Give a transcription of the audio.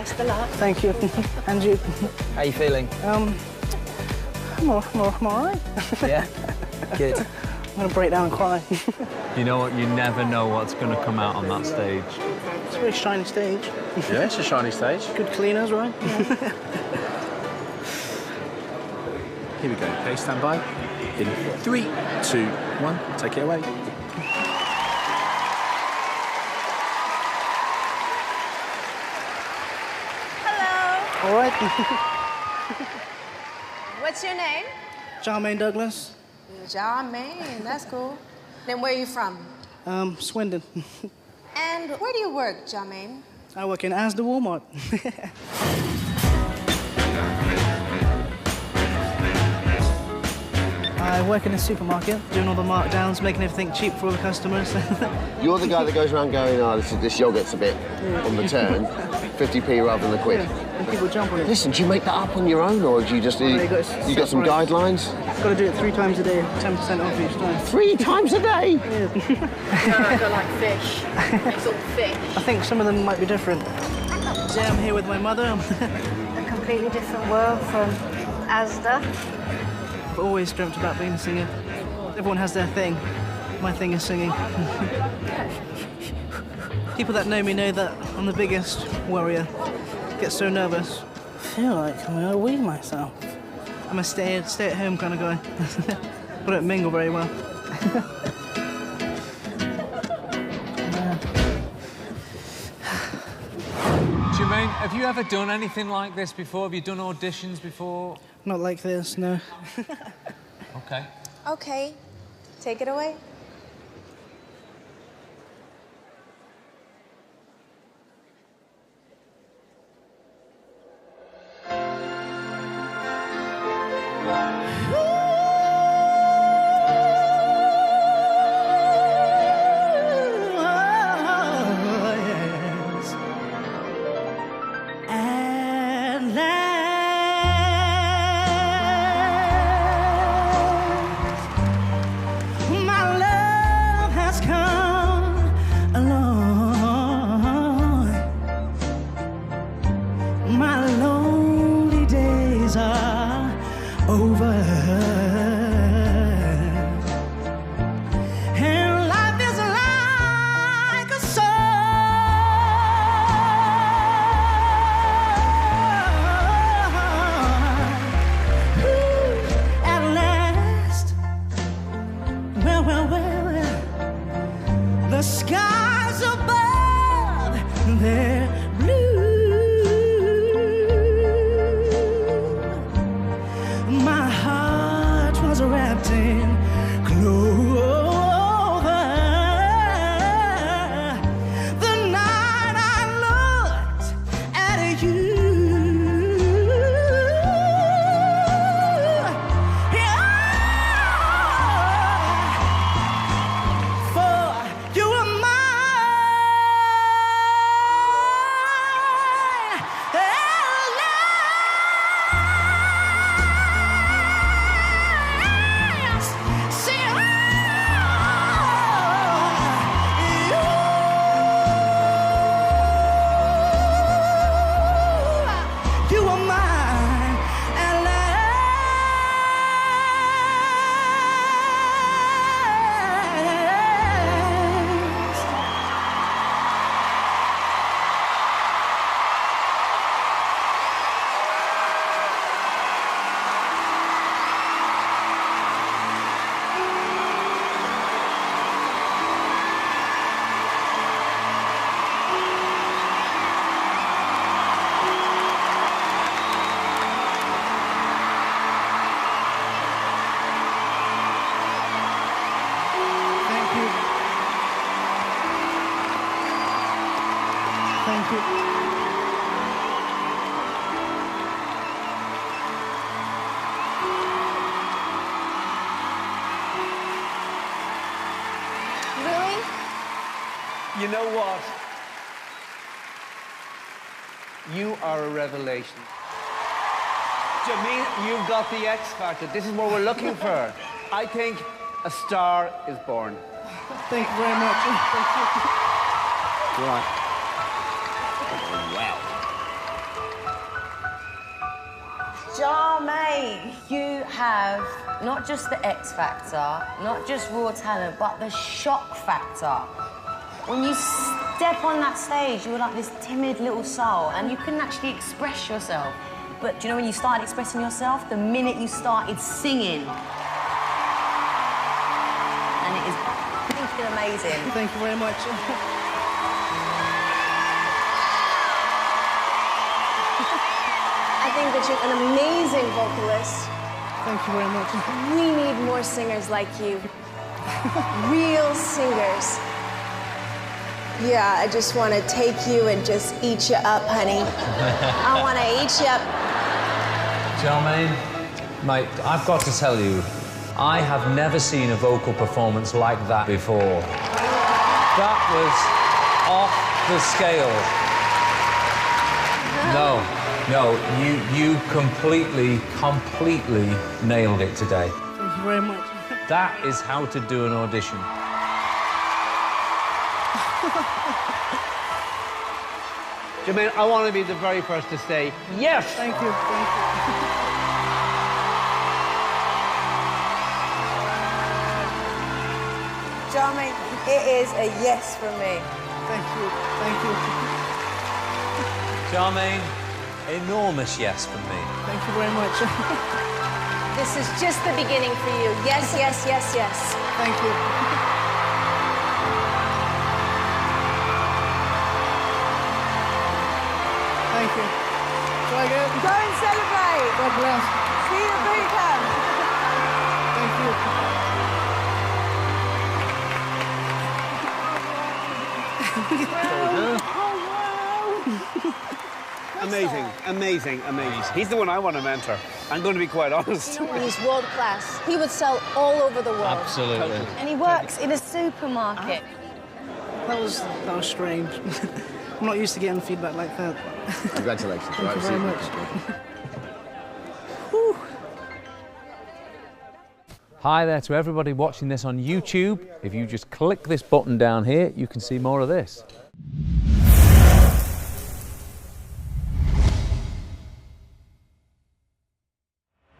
Best of luck. Thank you. And you. How you feeling? I'm all right. Yeah? Good. I'm gonna break down and cry. You know what? You never know what's going to come out on that stage. It's a very shiny stage. Yeah, it's a shiny stage. Good cleaners, right? Here we go. Okay, stand by. In 3, 2, 1, take it away. All right. What's your name? Jahmene Douglas. Jahmene, that's cool. Then where are you from? Swindon. And where do you work, Jahmene? I work in Asda Walmart. I work in a supermarket, doing all the markdowns, making everything cheap for all the customers. You're the guy that goes around going, oh, this yogurt's a bit on the turn, 50p rather than a quid. Yeah, and people jump on it. Listen, do you make that up on your own, or do you just... you got some guidelines? Got to do it 3 times a day, 10% off each time. 3 times a day? Yeah. No, I don't like fish. It's all fish. I think some of them might be different. Today I'm here with my mother. A completely different world from Asda. I've always dreamt about being a singer. Everyone has their thing. My thing is singing. People that know me know that I'm the biggest worrier. I get so nervous. I feel like I'm gonna wee myself. I'm a stay-at-home kind of guy. I don't mingle very well. Jahmene, have you ever done anything like this before? Have you done auditions before? Not like this, no. Okay. Okay, take it away. The skies above, they're blue. My heart was wrapped in clover. The night I looked at you. Thank you. Really? You know what? You are a revelation. Jahmene, you've got the X factor. This is what we're looking for. I think a star is born. Thank you very much. Right. Wow. Jahmene, you have not just the X factor, not just raw talent, but the shock factor. When you step on that stage, you were like this timid little soul, and you couldn't actually express yourself. But do you know when you started expressing yourself? The minute you started singing. And it is freaking amazing. Thank you very much. I think that you're an amazing vocalist. Thank you very much. We need more singers like you. Real singers. Yeah, I just want to take you and just eat you up, honey. I want to eat you up. Jahmene, mate, I've got to tell you, I have never seen a vocal performance like that before. That was off the scale. No, you completely nailed it today. Thank you very much. That is how to do an audition. Jahmene, I want to be the very first to say yes. Thank you. Thank you. Jahmene, it is a yes from me. Thank you. Thank you. Jahmene, enormous yes from me. Thank you very much. This is just the beginning for you. Yes, yes, yes, yes. Thank you. Thank you. Try again. Go and celebrate. God bless. See you at boot camp. Thank you. Amazing, amazing, amazing. He's the one I want to mentor. I'm going to be quite honest. You know, he's world class. He would sell all over the world. Absolutely. And he works in a supermarket. That was strange. I'm not used to getting feedback like that. Congratulations. Thank you very much. Hi there to everybody watching this on YouTube. If you just click this button down here, you can see more of this.